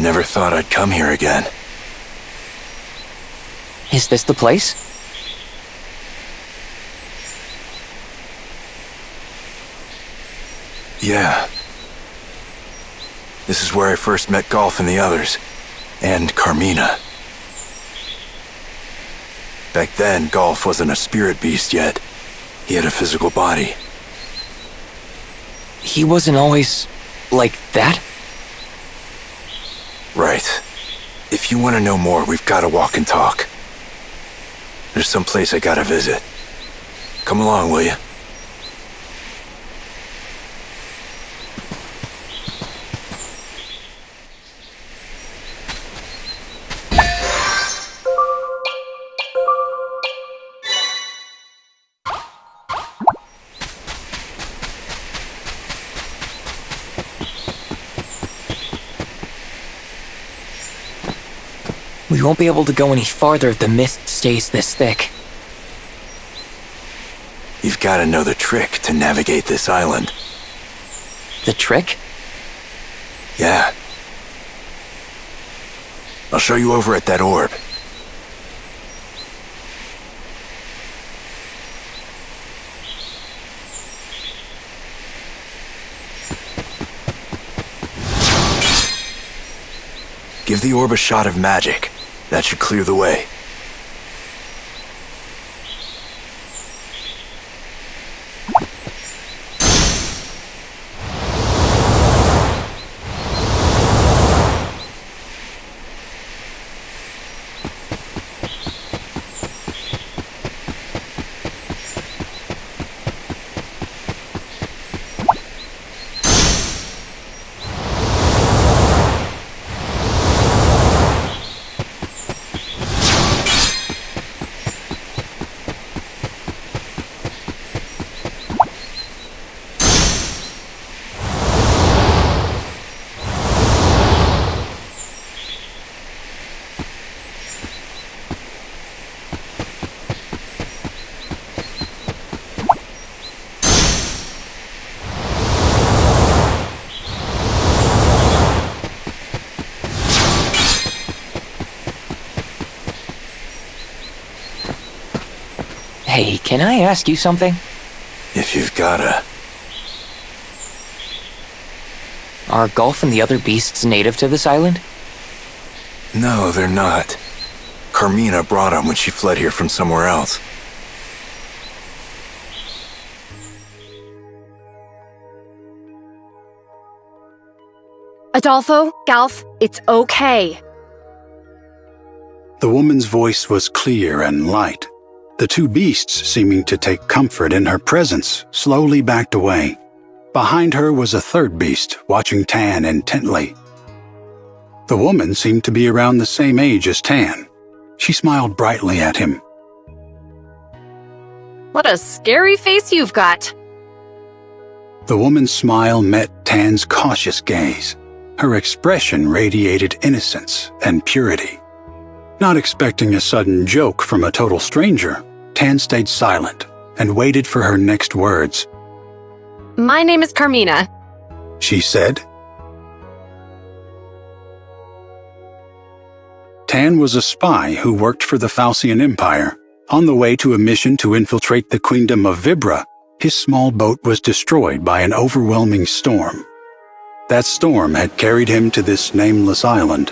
Never thought I'd come here again. Is this the place? Yeah. This is where I first met Golf and the others. And Carmina. Back then, Golf wasn't a spirit beast yet. He had a physical body. He wasn't always like that? Right. If you want to know more, we've got to walk and talk. There's some place I gotta visit. Come along, will you? We won't be able to go any farther if the mist stays this thick. You've got to know the trick to navigate this island. The trick? Yeah. I'll show you over at that orb. Give the orb a shot of magic. That should clear the way. Hey, can I ask you something? If you've gotta. Are Golf and the other beasts native to this island? No, they're not. Carmina brought them when she fled here from somewhere else. Adolfo, Galf, it's okay. The woman's voice was clear and light. The two beasts, seeming to take comfort in her presence, slowly backed away. Behind her was a third beast, watching Tan intently. The woman seemed to be around the same age as Tan. She smiled brightly at him. What a scary face you've got. The woman's smile met Tan's cautious gaze. Her expression radiated innocence and purity. Not expecting a sudden joke from a total stranger, Tan stayed silent and waited for her next words. My name is Carmina, she said. Tan was a spy who worked for the Fantasian Empire. On the way to a mission to infiltrate the Queendom of Vibra, his small boat was destroyed by an overwhelming storm. That storm had carried him to this nameless island.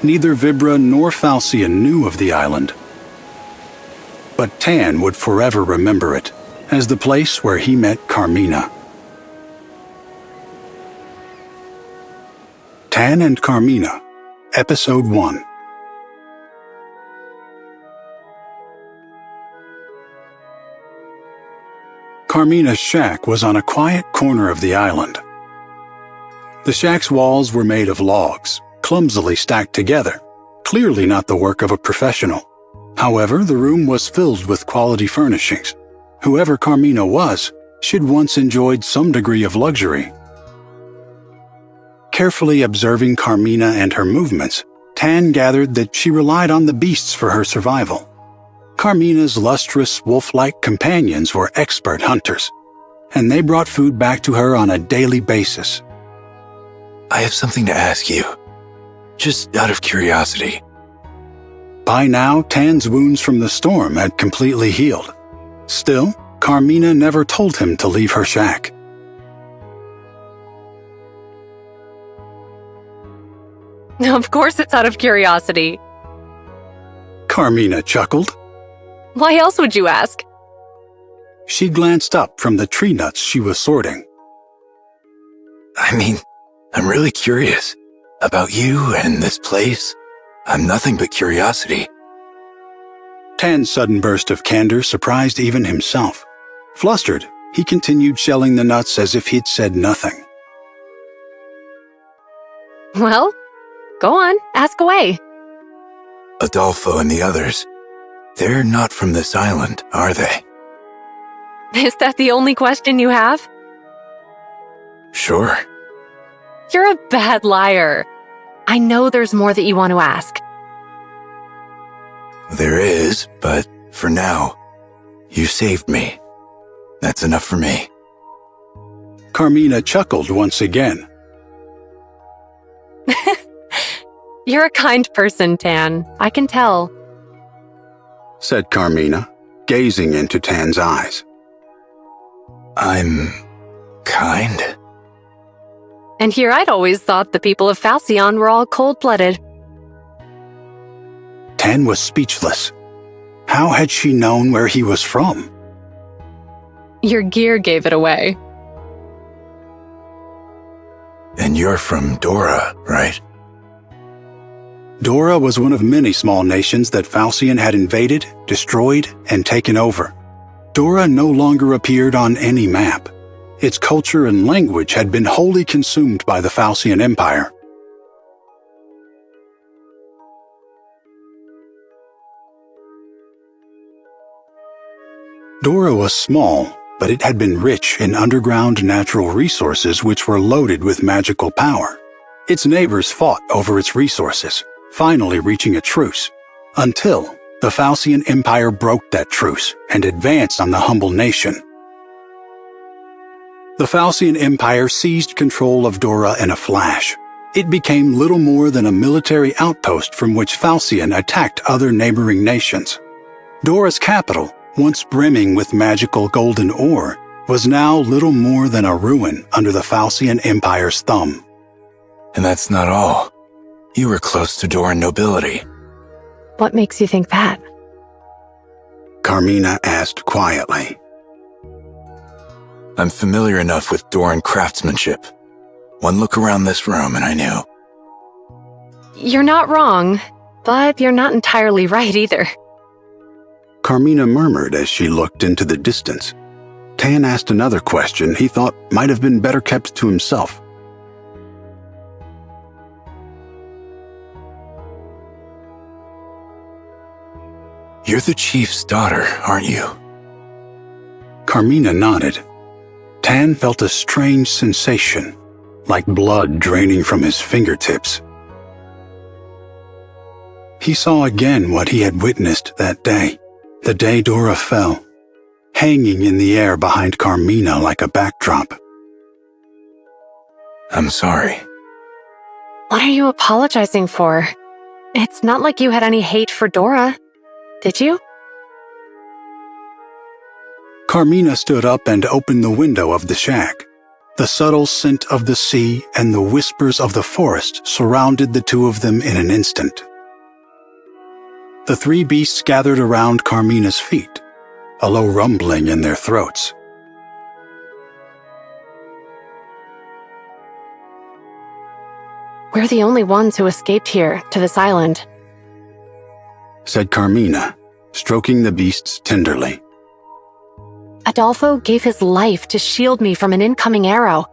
Neither Vibra nor Fantasian knew of the island. But Tan would forever remember it as the place where he met Carmina. Tan and Carmina, Episode 1. Carmina's shack was on a quiet corner of the island. The shack's walls were made of logs, clumsily stacked together, clearly not the work of a professional. However, the room was filled with quality furnishings. Whoever Carmina was, she'd once enjoyed some degree of luxury. Carefully observing Carmina and her movements, Tan gathered that she relied on the beasts for her survival. Carmina's lustrous, wolf-like companions were expert hunters, and they brought food back to her on a daily basis. I have something to ask you. Just out of curiosity. By now, Tan's wounds from the storm had completely healed. Still, Carmina never told him to leave her shack. Of course it's out of curiosity. Carmina chuckled. Why else would you ask? She glanced up from the tree nuts she was sorting. I mean, I'm really curious. About you and this place. I'm nothing but curiosity. Tan's sudden burst of candor surprised even himself. Flustered, he continued shelling the nuts as if he'd said nothing. Well, go on, ask away. Adolfo and the others, they're not from this island, are they? Is that the only question you have? Sure. You're a bad liar. I know there's more that you want to ask. There is, but for now, you saved me. That's enough for me. Carmina chuckled once again. You're a kind person, Tan. I can tell. Said Carmina, gazing into Tan's eyes. I'm kind? And here I'd always thought the people of Fantasian were all cold-blooded. Tan was speechless. How had she known where he was from? Your gear gave it away. And you're from Dora, right? Dora was one of many small nations that Fantasian had invaded, destroyed, and taken over. Dora no longer appeared on any map. Its culture and language had been wholly consumed by the Fantasian Empire. Dora was small, but it had been rich in underground natural resources which were loaded with magical power. Its neighbors fought over its resources, finally reaching a truce, until the Fantasian Empire broke that truce and advanced on the humble nation. The Fantasian Empire seized control of Dora in a flash. It became little more than a military outpost from which Fantasian attacked other neighboring nations. Dora's capital, once brimming with magical golden ore, was now little more than a ruin under the Fantasian Empire's thumb. And that's not all. You were close to Doran nobility. What makes you think that? Carmina asked quietly. I'm familiar enough with Doran craftsmanship. One look around this room and I knew. You're not wrong, but you're not entirely right either. Carmina murmured as she looked into the distance. Tan asked another question he thought might have been better kept to himself. You're the chief's daughter, aren't you? Carmina nodded. Tan felt a strange sensation, like blood draining from his fingertips. He saw again what he had witnessed that day, the day Dora fell, hanging in the air behind Carmina like a backdrop. I'm sorry. What are you apologizing for? It's not like you had any hate for Dora, did you? Carmina stood up and opened the window of the shack. The subtle scent of the sea and the whispers of the forest surrounded the two of them in an instant. The three beasts gathered around Carmina's feet, a low rumbling in their throats. We're the only ones who escaped here, to this island, said Carmina, stroking the beasts tenderly. Adolfo gave his life to shield me from an incoming arrow.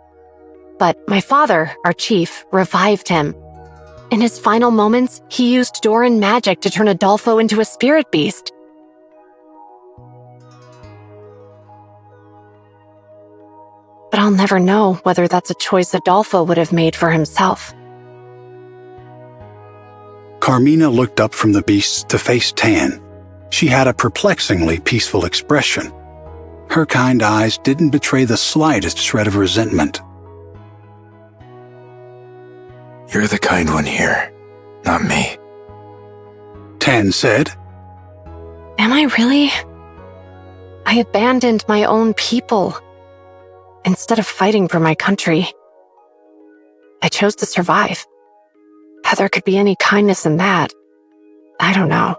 But my father, our chief, revived him. In his final moments, he used Doran magic to turn Adolfo into a spirit beast. But I'll never know whether that's a choice Adolfo would have made for himself. Carmina looked up from the beasts to face Tan. She had a perplexingly peaceful expression. Her kind eyes didn't betray the slightest shred of resentment. You're the kind one here, not me. Tan said. Am I really? I abandoned my own people. Instead of fighting for my country, I chose to survive. How there could be any kindness in that, I don't know.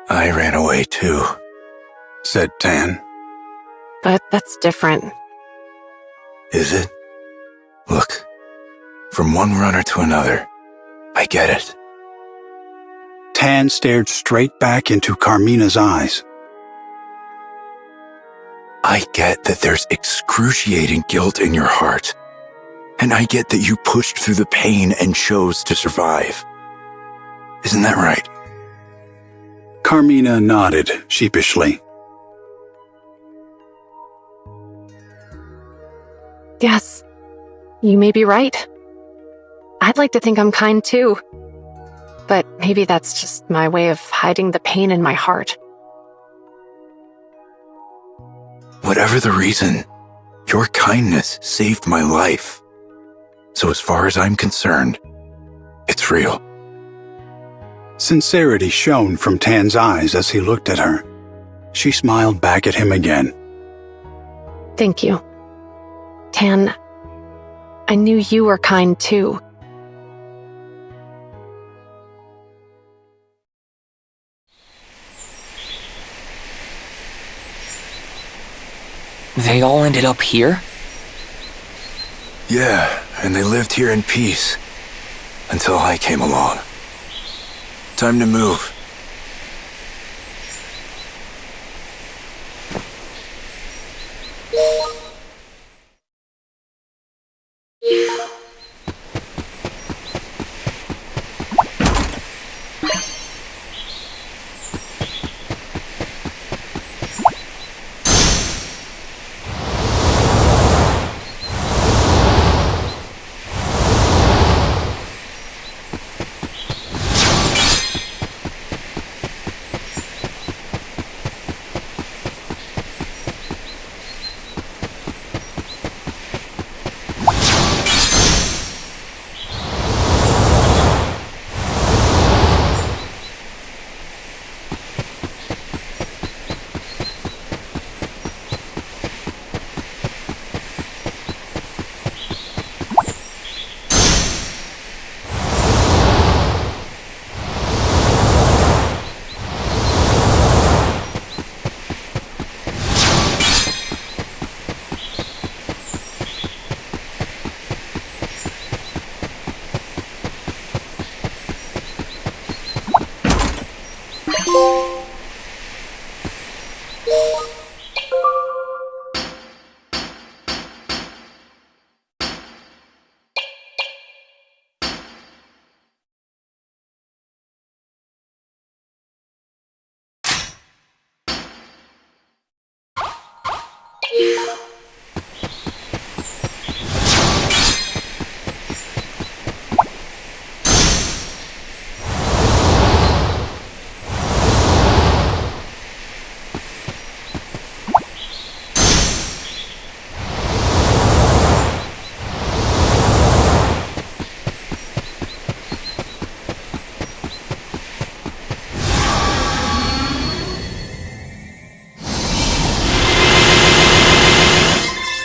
I ran away too, said Tan. But that's different. Is it? Look, from one runner to another, I get it. Tan stared straight back into Carmina's eyes. I get that there's excruciating guilt in your heart. And I get that you pushed through the pain and chose to survive. Isn't that right? Carmina nodded sheepishly. Yes, you may be right. I'd like to think I'm kind too. But maybe that's just my way of hiding the pain in my heart. Whatever the reason, your kindness saved my life. So as far as I'm concerned, it's real. Sincerity shone from Tan's eyes as he looked at her. She smiled back at him again. Thank you. Tan, I knew you were kind too. They all ended up here? Yeah, and they lived here in peace. Until I came along. Time to move.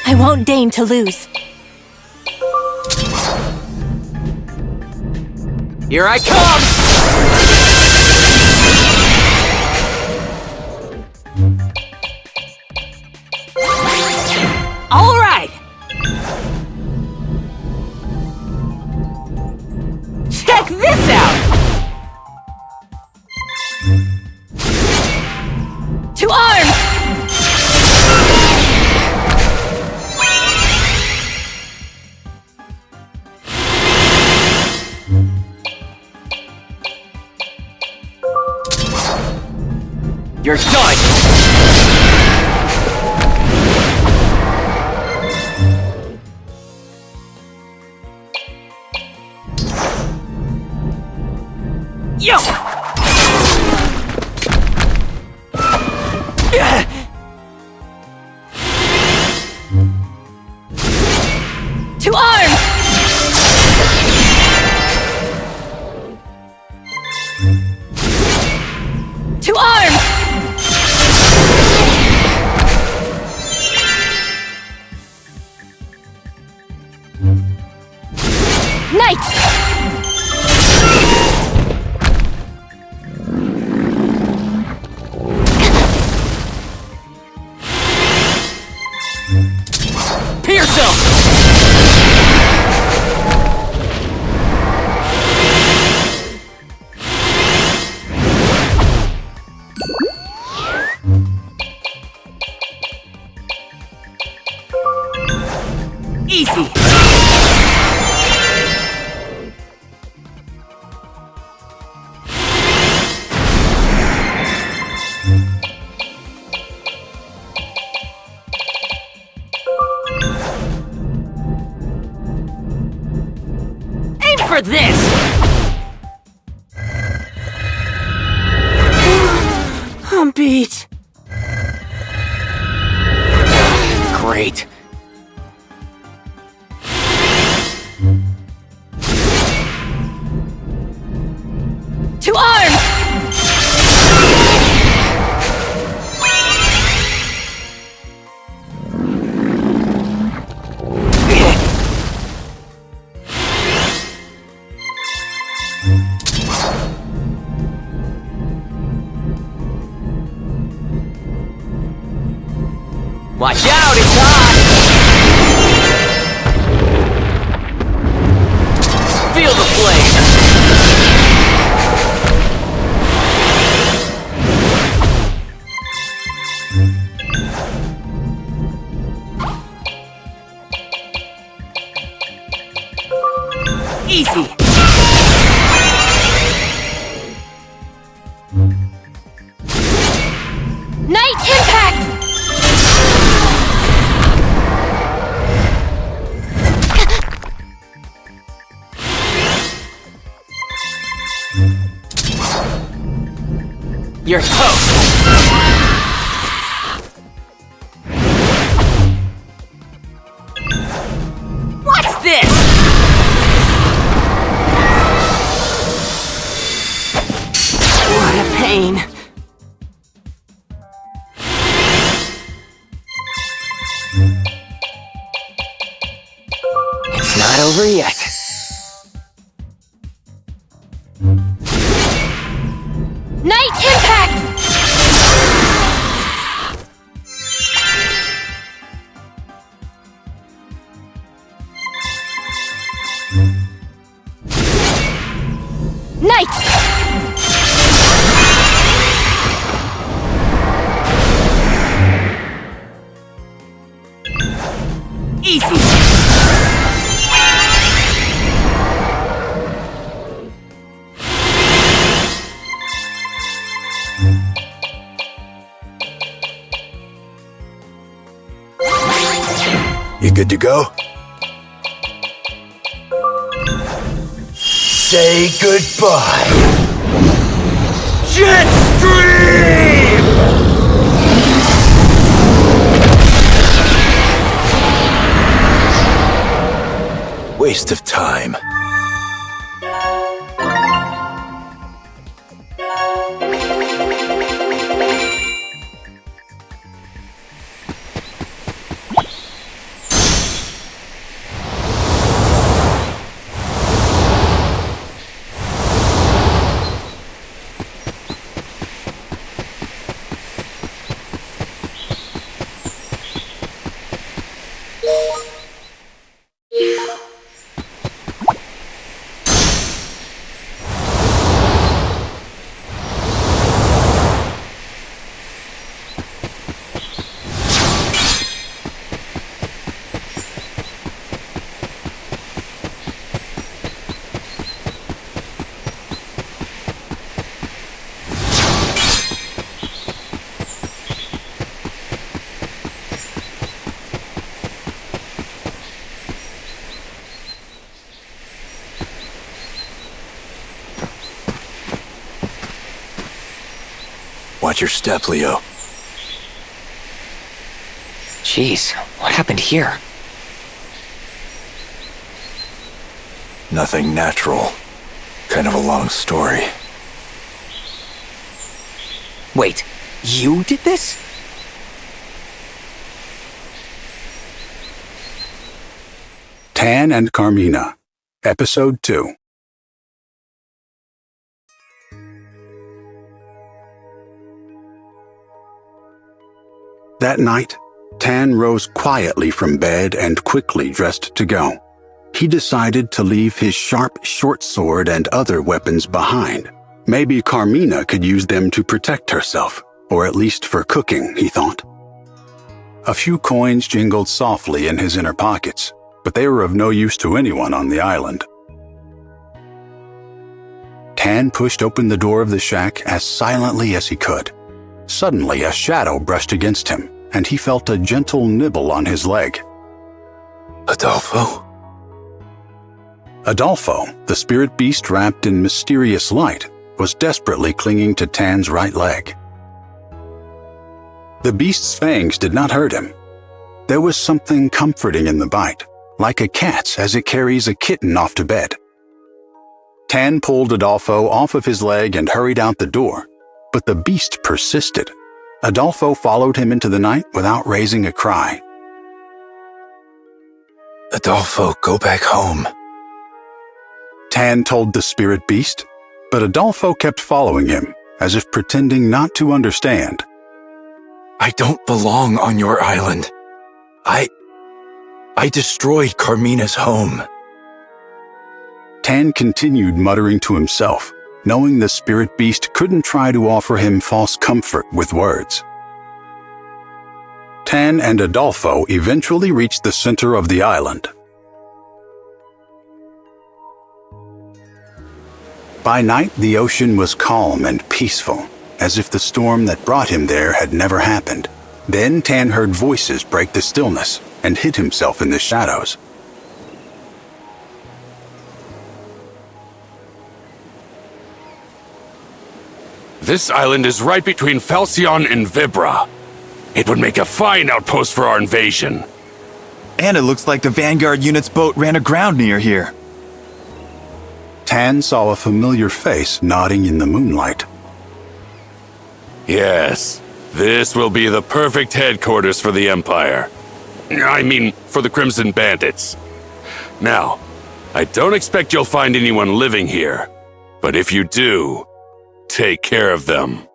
I won't deign to lose. Here I come! All right! Check this out! To arms! You're done! Yo! To arms! To arms! Knight! Pierce him! Easy! Aim for this! I'm beat. Great. To arms! Watch out, it's hot! Feel the flame! Easy! Night impact! You're toast! What's this? What a pain. It's not over yet. Night impact! Night! Easy! You good to go? Say goodbye. Jet Stream! Waste of time. Watch your step, Leo. Jeez, what happened here? Nothing natural. Kind of a long story. Wait, you did this? Tan and Carmina, Episode 2. That night, Tan rose quietly from bed and quickly dressed to go. He decided to leave his sharp short sword and other weapons behind. Maybe Carmina could use them to protect herself, or at least for cooking, he thought. A few coins jingled softly in his inner pockets, but they were of no use to anyone on the island. Tan pushed open the door of the shack as silently as he could. Suddenly, a shadow brushed against him, and he felt a gentle nibble on his leg. Adolfo? Adolfo, the spirit beast wrapped in mysterious light, was desperately clinging to Tan's right leg. The beast's fangs did not hurt him. There was something comforting in the bite, like a cat's as it carries a kitten off to bed. Tan pulled Adolfo off of his leg and hurried out the door, but the beast persisted. Adolfo followed him into the night without raising a cry. Adolfo, go back home. Tan told the spirit beast, but Adolfo kept following him, as if pretending not to understand. I don't belong on your island. I destroyed Carmina's home. Tan continued muttering to himself, knowing the spirit beast couldn't try to offer him false comfort with words. Tan and Adolfo eventually reached the center of the island. By night, the ocean was calm and peaceful, as if the storm that brought him there had never happened. Then Tan heard voices break the stillness and hid himself in the shadows. This island is right between Fantasian and Vibra. It would make a fine outpost for our invasion. And it looks like the Vanguard unit's boat ran aground near here. Tan saw a familiar face nodding in the moonlight. Yes, this will be the perfect headquarters for the Empire. I mean, for the Crimson Bandits. Now, I don't expect you'll find anyone living here, but if you do, take care of them.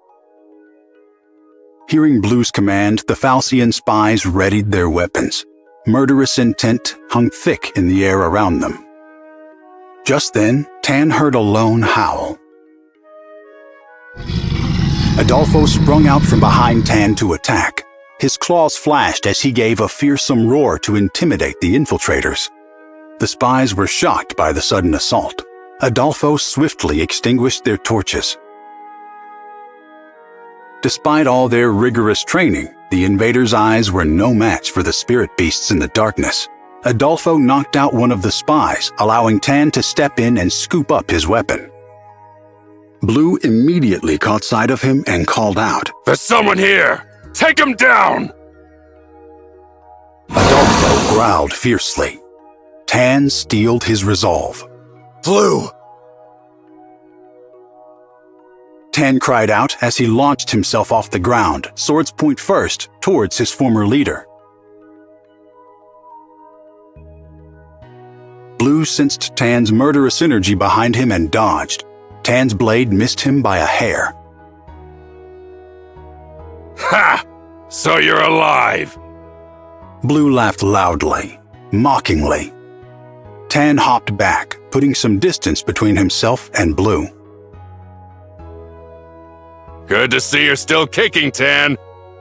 Hearing Blue's command, the Fantasian spies readied their weapons. Murderous intent hung thick in the air around them. Just then, Tan heard a lone howl. Adolfo sprung out from behind Tan to attack. His claws flashed as he gave a fearsome roar to intimidate the infiltrators. The spies were shocked by the sudden assault. Adolfo swiftly extinguished their torches. Despite all their rigorous training, the invaders' eyes were no match for the spirit beasts in the darkness. Adolfo knocked out one of the spies, allowing Tan to step in and scoop up his weapon. Blue immediately caught sight of him and called out, There's someone here! Take him down! Adolfo growled fiercely. Tan steeled his resolve. Blue! Tan cried out as he launched himself off the ground, swords point first, towards his former leader. Blue sensed Tan's murderous energy behind him and dodged. Tan's blade missed him by a hair. Ha! So you're alive! Blue laughed loudly, mockingly. Tan hopped back, putting some distance between himself and Blue. Good to see you're still kicking, Tan.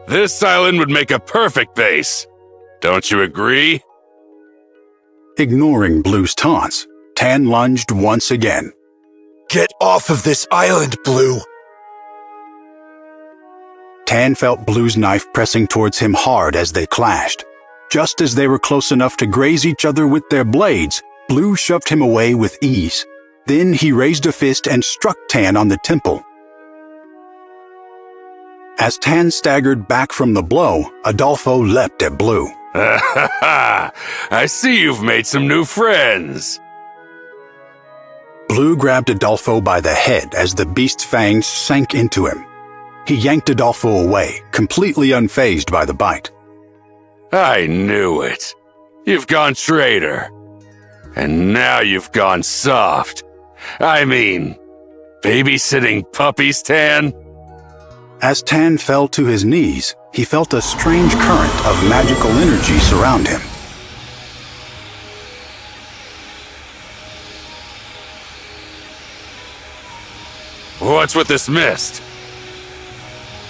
This island would make a perfect base. Don't you agree? Ignoring Blue's taunts, Tan lunged once again. Get off of this island, Blue! Tan felt Blue's knife pressing towards him hard as they clashed. Just as they were close enough to graze each other with their blades, Blue shoved him away with ease. Then he raised a fist and struck Tan on the temple. As Tan staggered back from the blow, Adolfo leapt at Blue. I see you've made some new friends. Blue grabbed Adolfo by the head as the beast's fangs sank into him. He yanked Adolfo away, completely unfazed by the bite. I knew it. You've gone traitor. And now you've gone soft. I mean, babysitting puppies, Tan? As Tan fell to his knees, he felt a strange current of magical energy surround him. What's with this mist?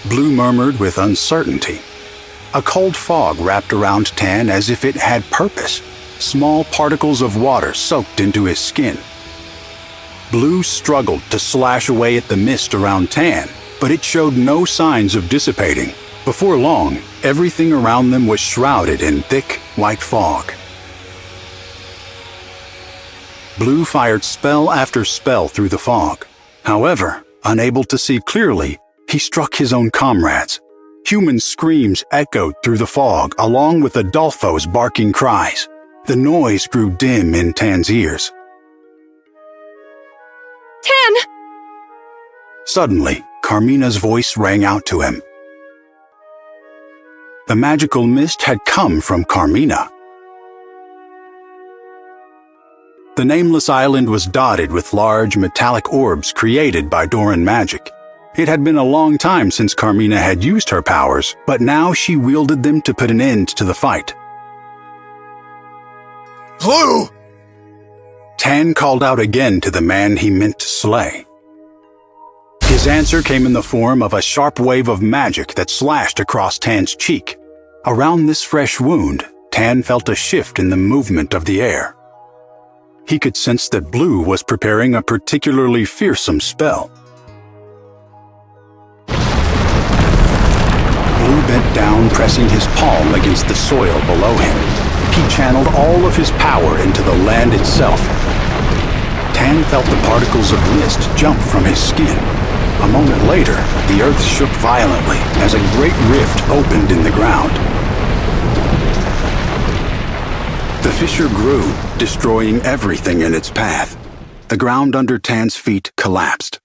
Blue murmured with uncertainty. A cold fog wrapped around Tan as if it had purpose. Small particles of water soaked into his skin. Blue struggled to slash away at the mist around Tan, but it showed no signs of dissipating. Before long, everything around them was shrouded in thick, white fog. Blue fired spell after spell through the fog. However, unable to see clearly, he struck his own comrades. Human screams echoed through the fog, along with Adolfo's barking cries. The noise grew dim in Tan's ears. Tan! Suddenly, Carmina's voice rang out to him. The magical mist had come from Carmina. The Nameless Island was dotted with large metallic orbs created by Doran magic. It had been a long time since Carmina had used her powers, but now she wielded them to put an end to the fight. Blue! Tan called out again to the man he meant to slay. His answer came in the form of a sharp wave of magic that slashed across Tan's cheek. Around this fresh wound, Tan felt a shift in the movement of the air. He could sense that Blue was preparing a particularly fearsome spell. Blue bent down, pressing his palm against the soil below him. He channeled all of his power into the land itself. Tan felt the particles of mist jump from his skin. A moment later, the earth shook violently as a great rift opened in the ground. The fissure grew, destroying everything in its path. The ground under Tan's feet collapsed.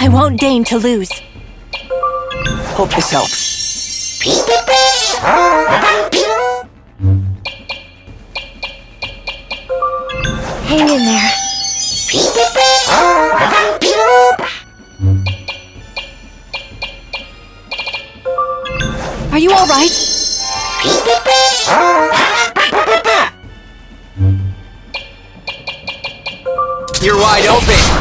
I won't deign to lose. Hope this helps. Hang in there. Are you all right? You're wide open!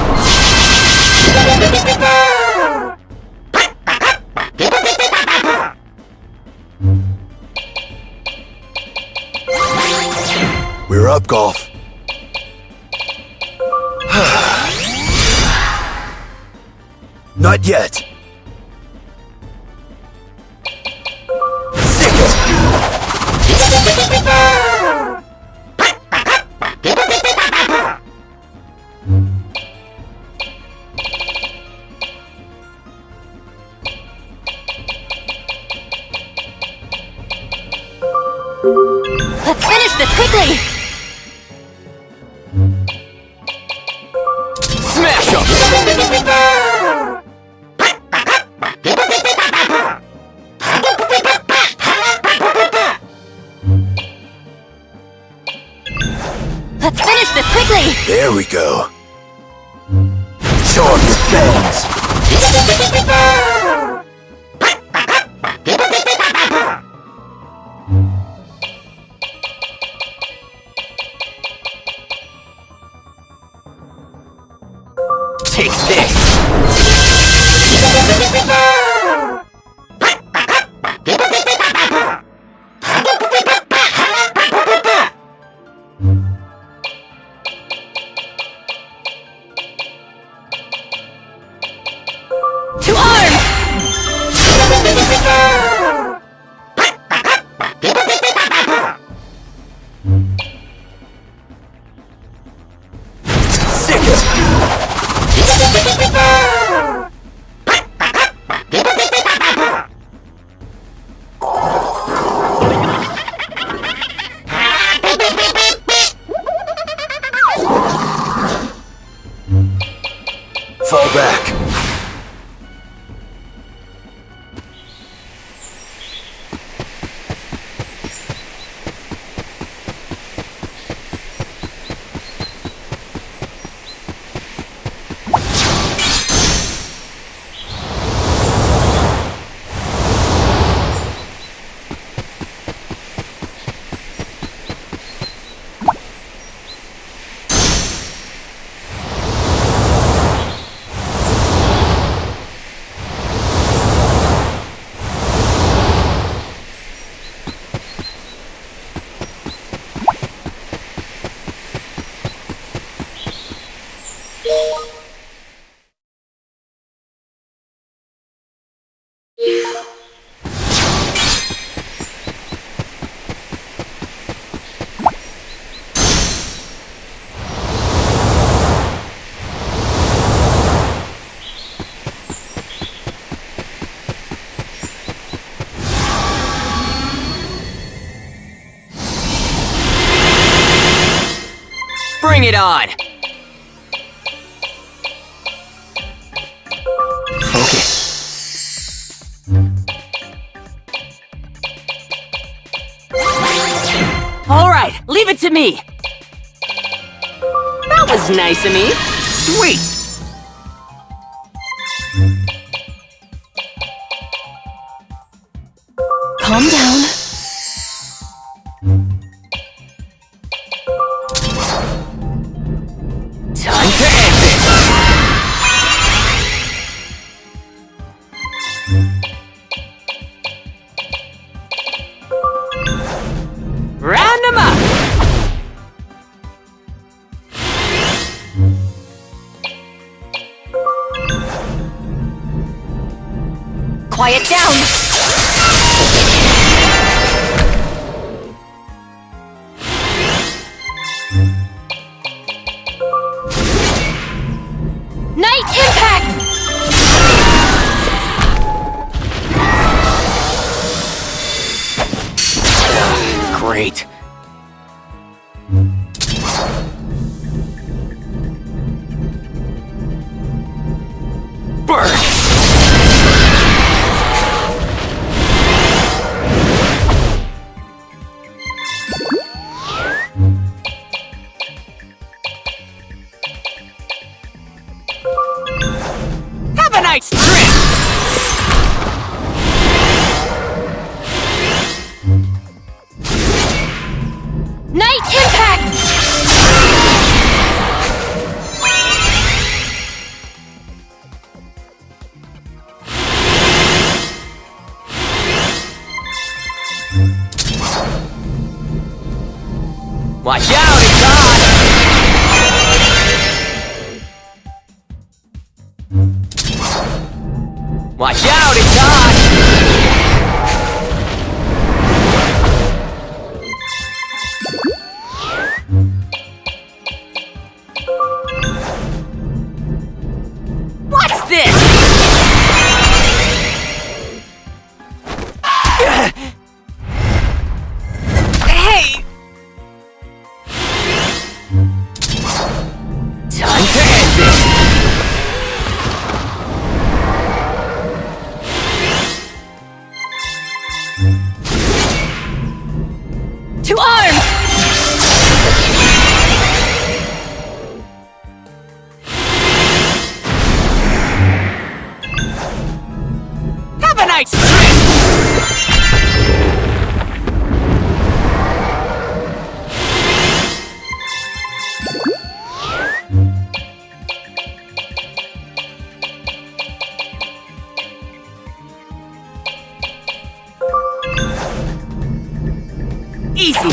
We're up, Golf. Not yet. Let's finish this quickly! Smash 'em! Let's finish this quickly! There we go. Show off your fangs. Take this! To arms! Sick it. Fall back. Bring it on! Focus. Alright, leave it to me! That was nice of me. Sweet! Calm down. Time to end this! Round 'em up! Quiet down! Night impact! Great. Burn! Have a nice trip! Night impact! Watch out, it's on! Watch out, it's on! What's this? To arms! Have a nice drink! Easy!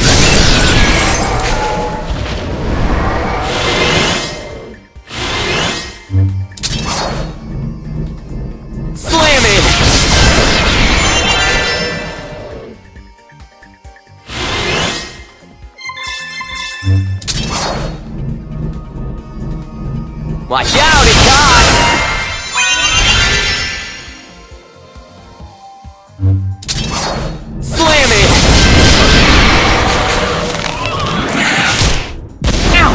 Slam it! Watch out, it's hot! Slam it! Ow!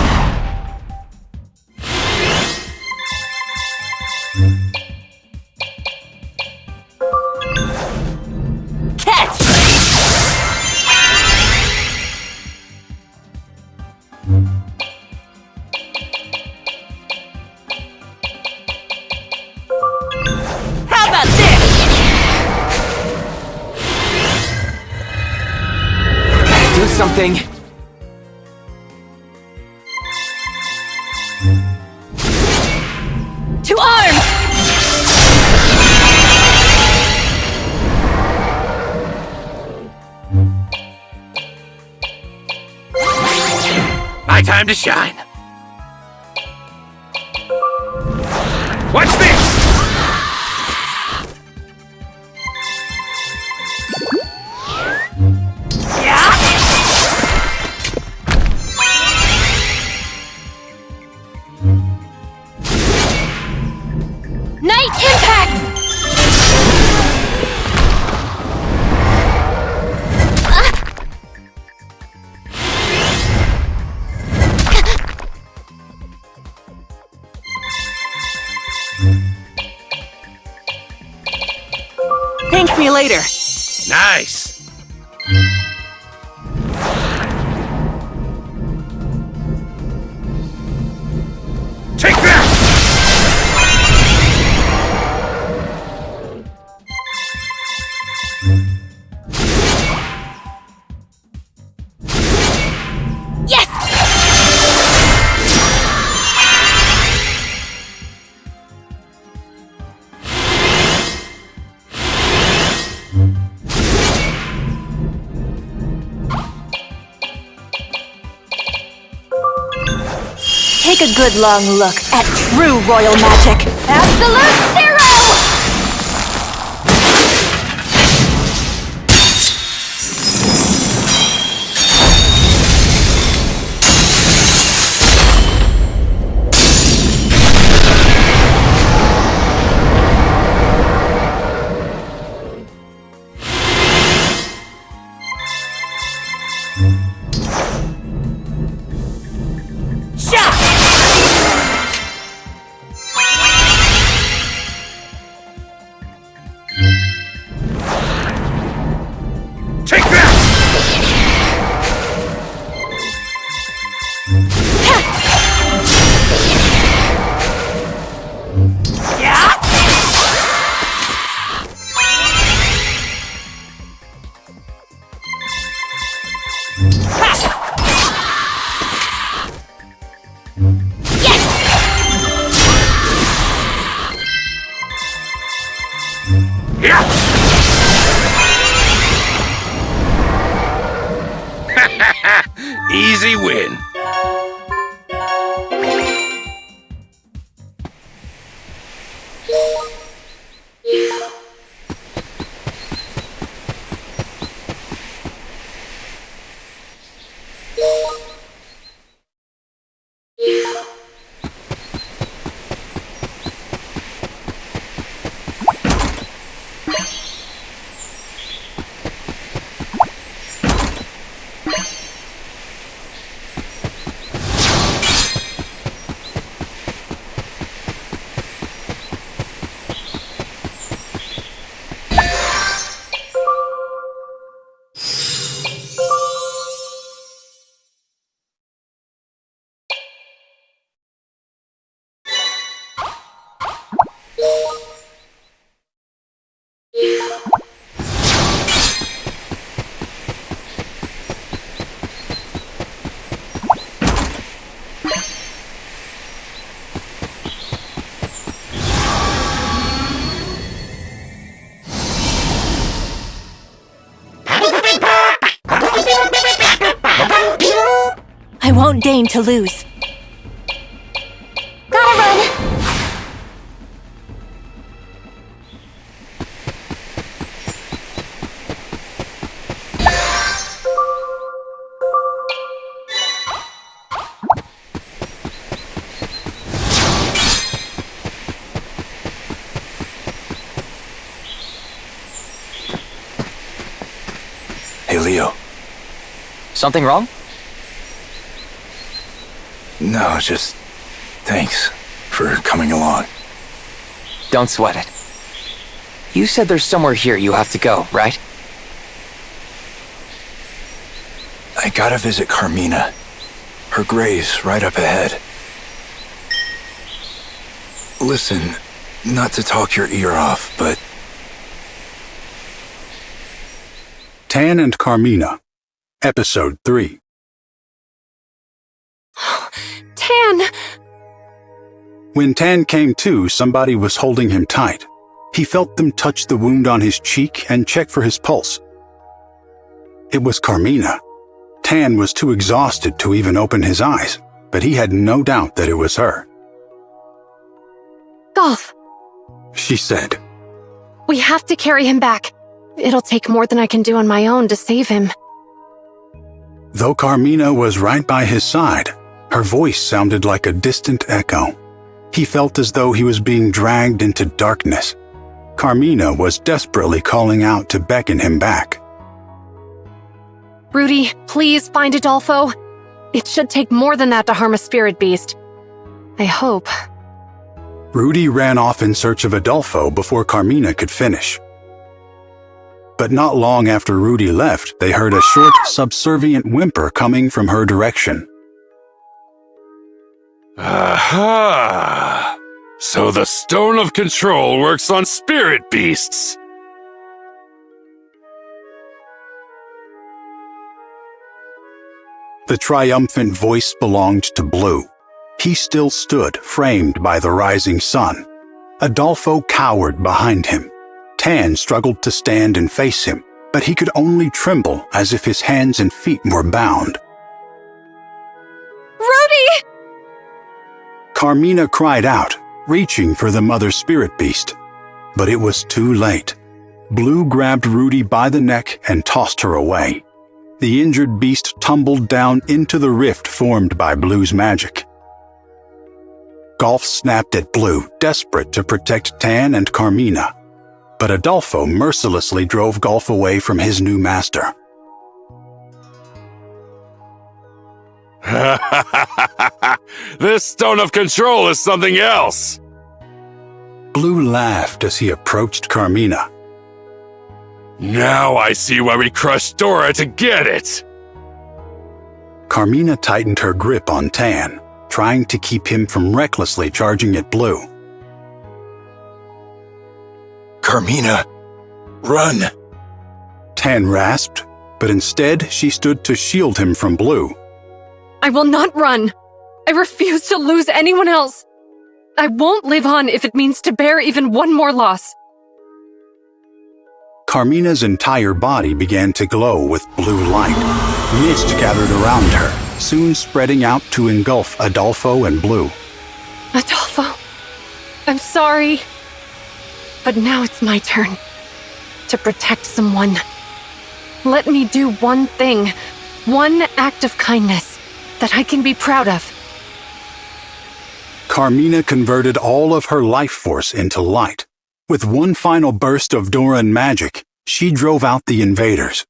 Catch! How about this? Do something. To arms! My time to shine. Watch this! Night impact! Thank me later. Nice! Take that! Yes! Take a good long look at true royal magic. Absolute zero! Take that! Easy win. won't deign to lose. Gotta run! Hey, Leo. Something wrong? No, just thanks for coming along. Don't sweat it. You said there's somewhere here you have to go, right? I gotta visit Carmina. Her grave's right up ahead. Listen, not to talk your ear off, but Tan and Carmina, Episode 3. Tan! When Tan came to, somebody was holding him tight. He felt them touch the wound on his cheek and check for his pulse. It was Carmina. Tan was too exhausted to even open his eyes, but he had no doubt that it was her. Golf, She said, we have to carry him back. It'll take more than I can do on my own to save him. Though Carmina was right by his side, her voice sounded like a distant echo. He felt as though he was being dragged into darkness. Carmina was desperately calling out to beckon him back. Rudy, please find Adolfo. It should take more than that to harm a spirit beast. I hope. Rudy ran off in search of Adolfo before Carmina could finish. But not long after Rudy left, they heard a short, subservient whimper coming from her direction. Aha! So the Stone of Control works on spirit beasts. The triumphant voice belonged to Blue. He still stood, framed by the rising sun. Adolfo cowered behind him. Tan struggled to stand and face him, but he could only tremble as if his hands and feet were bound. Rudy! Carmina cried out, reaching for the mother spirit beast. But it was too late. Blue grabbed Rudy by the neck and tossed her away. The injured beast tumbled down into the rift formed by Blue's magic. Golf snapped at Blue, desperate to protect Tan and Carmina. But Adolfo mercilessly drove Golf away from his new master. This Stone of Control is something else. Blue laughed as he approached Carmina. Now I see why we crushed Dora to get it. Carmina tightened her grip on Tan, trying to keep him from recklessly charging at Blue. Carmina, run! Tan rasped, but instead she stood to shield him from Blue. I will not run. I refuse to lose anyone else. I won't live on if it means to bear even one more loss. Carmina's entire body began to glow with blue light. Mist gathered around her, soon spreading out to engulf Adolfo and Blue. Adolfo, I'm sorry. But now it's my turn to protect someone. Let me do one thing, one act of kindness that I can be proud of. Carmina converted all of her life force into light. With one final burst of Doran magic, she drove out the invaders.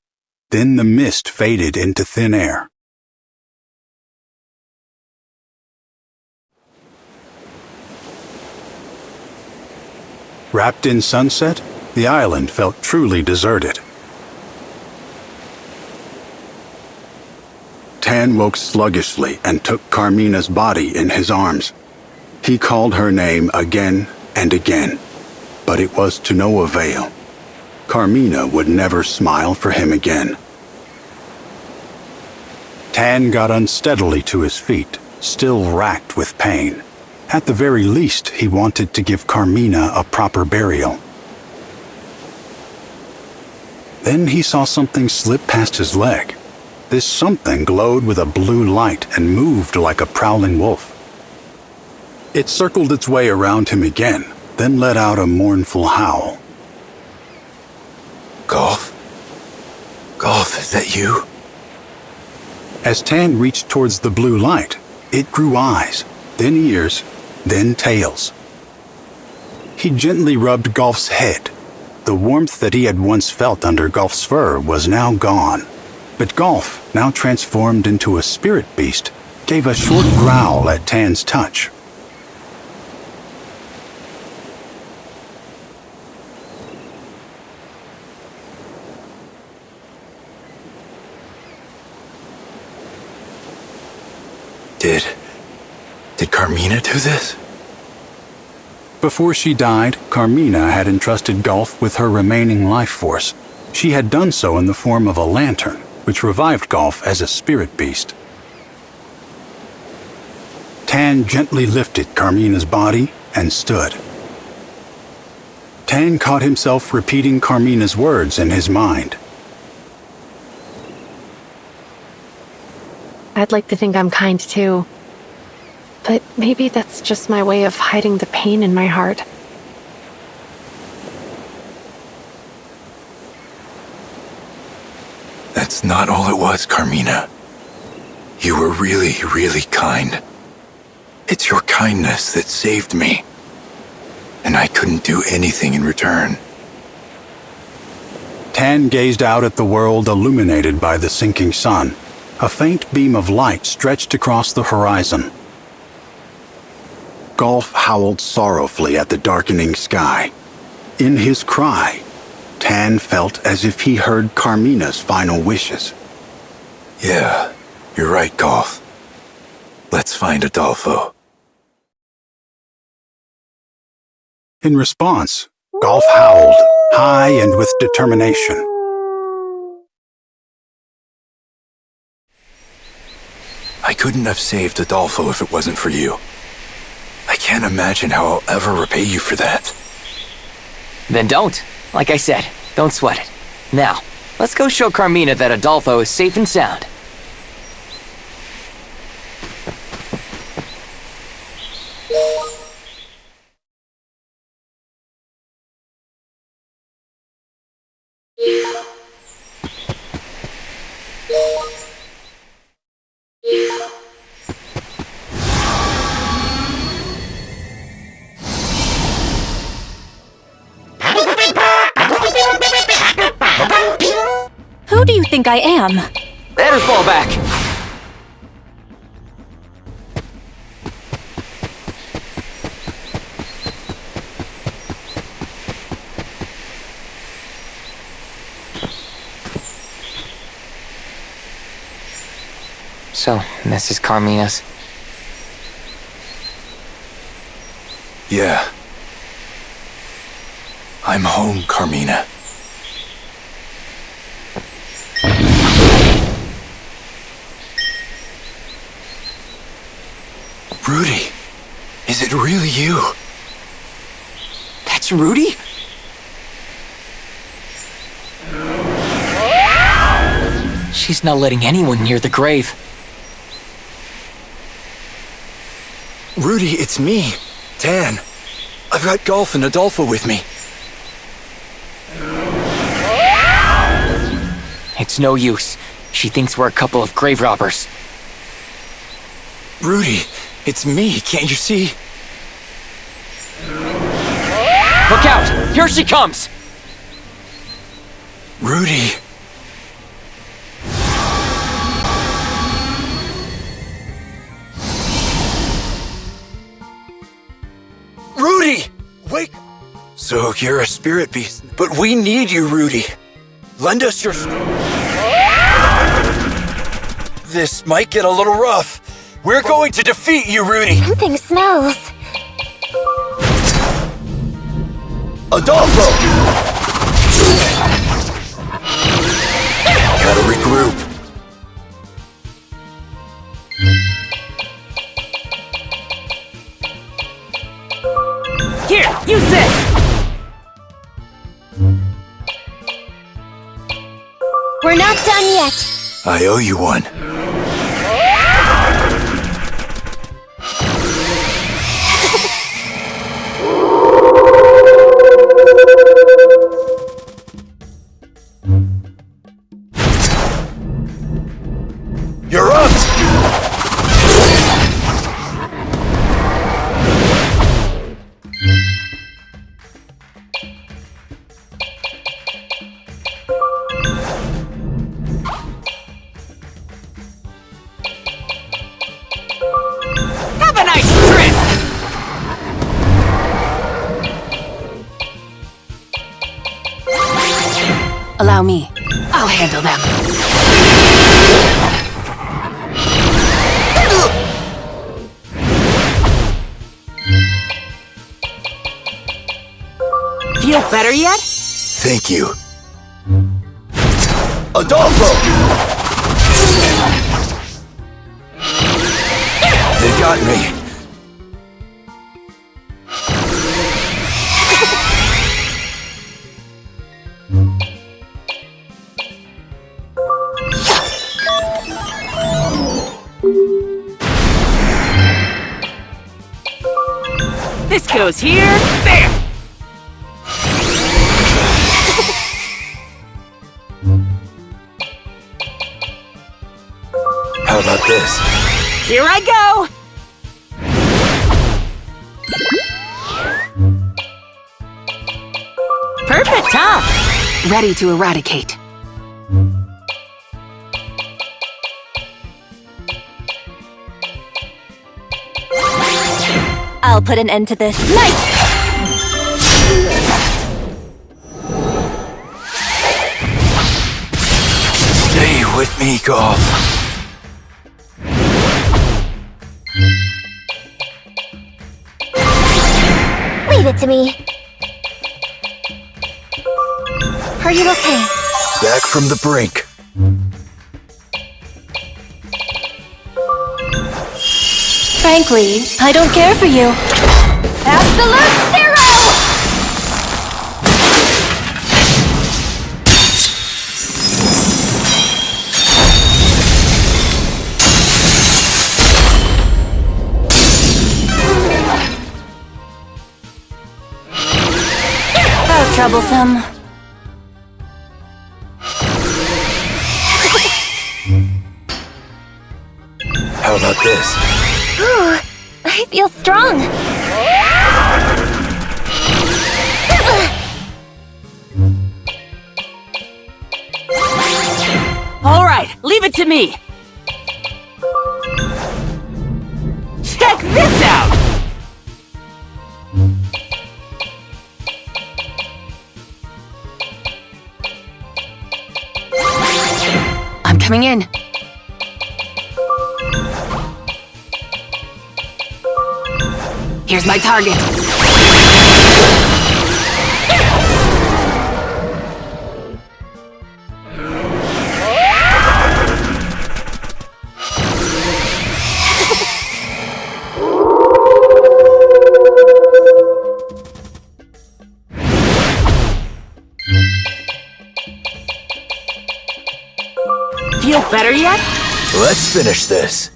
Then the mist faded into thin air. Wrapped in sunset, the island felt truly deserted. Tan woke sluggishly and took Carmina's body in his arms. He called her name again and again, but it was to no avail. Carmina would never smile for him again. Tan got unsteadily to his feet, still racked with pain. At the very least, he wanted to give Carmina a proper burial. Then he saw something slip past his leg. This something glowed with a blue light and moved like a prowling wolf. It circled its way around him again, then let out a mournful howl. Golf? Golf, is that you? As Tan reached towards the blue light, it grew eyes, then ears, then tails. He gently rubbed Golf's head. The warmth that he had once felt under Golf's fur was now gone. But Golf, now transformed into a spirit beast, gave a short growl at Tan's touch. Did Carmina do this? Before she died, Carmina had entrusted Golf with her remaining life force. She had done so in the form of a lantern, which revived Golf as a spirit beast. Tan gently lifted Carmina's body and stood. Tan caught himself repeating Carmina's words in his mind. I'd like to think I'm kind too. But maybe that's just my way of hiding the pain in my heart. That's not all it was, Carmina. You were really, really kind. It's your kindness that saved me. And I couldn't do anything in return. Tan gazed out at the world illuminated by the sinking sun. A faint beam of light stretched across the horizon. Golf howled sorrowfully at the darkening sky. In his cry, Tan felt as if he heard Carmina's final wishes. Yeah, you're right, Golf. Let's find Adolfo. In response, Golf howled, high and with determination. I couldn't have saved Adolfo if it wasn't for you. I can't imagine how I'll ever repay you for that. Then don't. Like I said, don't sweat it. Now, let's go show Carmina that Adolfo is safe and sound. Who do you think I am? Let her fall back! So, this is Carmina's. Yeah. I'm home, Carmina. Rudy, is it really you? That's Rudy? She's not letting anyone near the grave. Rudy, it's me, Tan. I've got Golf and Adolfo with me. It's no use. She thinks we're a couple of grave robbers. Rudy, it's me, can't you see? Look out! Here she comes! Rudy. Rudy! Wake! So you're a spirit beast, but we need you, Rudy. Lend us your... This might get a little rough. We're going to defeat you, Rudy. Something smells. Adolfo! Gotta regroup. Here, use this! We're not done yet. I owe you one. You're up! Have a nice trip! Allow me. I'll handle them. Feel better yet? Thank you. Adolfo! They got me. This goes here, there! How about this? Here I go! Perfect, huh? Ready to eradicate. I'll put an end to this. Night! Stay with me, Golf. Leave it to me. Are you okay? Back from the brink. Frankly, I don't care for you. Absolute zero! How troublesome. How about this? Ooh, I feel strong. All right, leave it to me. Check this out! I'm coming in. Here's my target. Feel better yet? Let's finish this.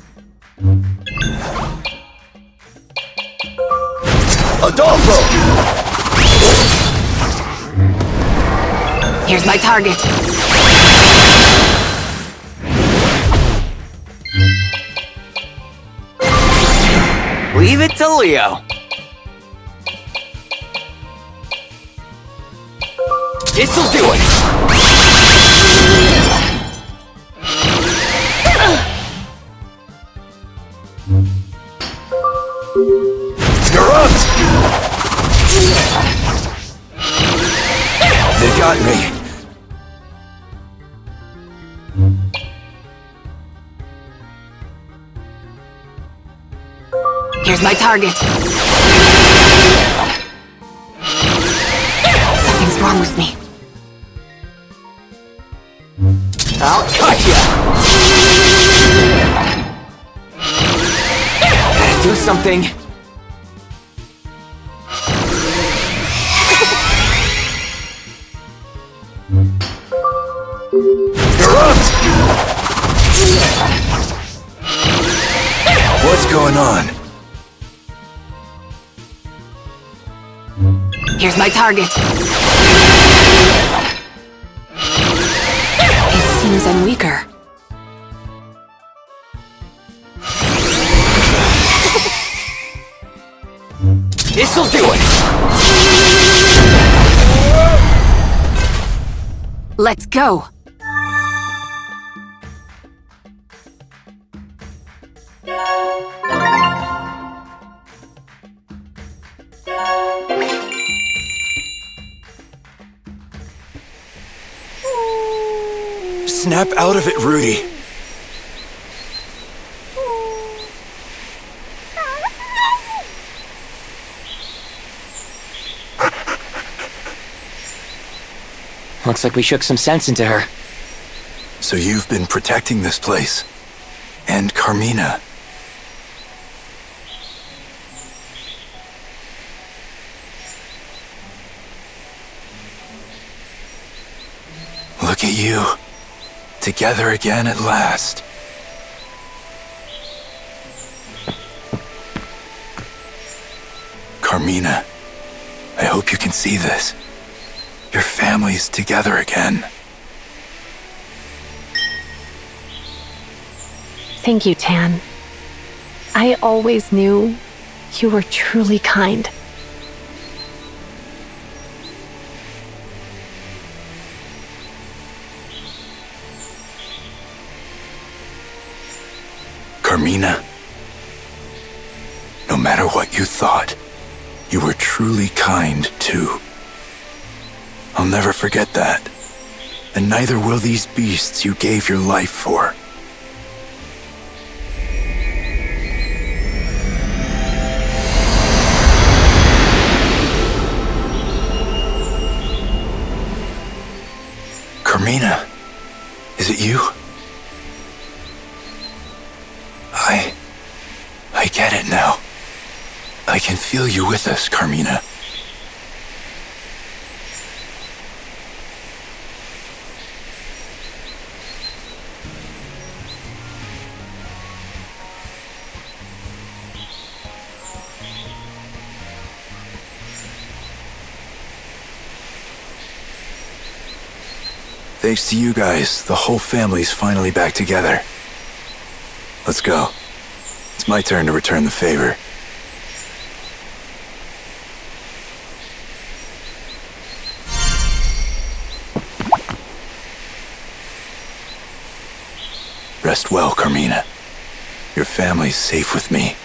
Adolfo! Here's my target. Leave it to Leo. This'll do it! You're up! They got me. Here's my target. Something's wrong with me. I'll cut ya! Gotta do something. You're up! What's going on? Here's my target. It seems I'm weaker. This'll do it! Let's go. Snap out of it, Rudy. Looks like we shook some sense into her. So you've been protecting this place. And Carmina. Look at you. Together again at last. Carmina, I hope you can see this. Your family's together again. Thank you, Tan. I always knew you were truly kind. Carmina, no matter what you thought, you were truly kind too. I'll never forget that, and neither will these beasts you gave your life for. Carmina, is it you? I get it now. I can feel you with us, Carmina. Thanks to you guys, the whole family's finally back together. Let's go. It's my turn to return the favor. Rest well, Carmina. Your family's safe with me.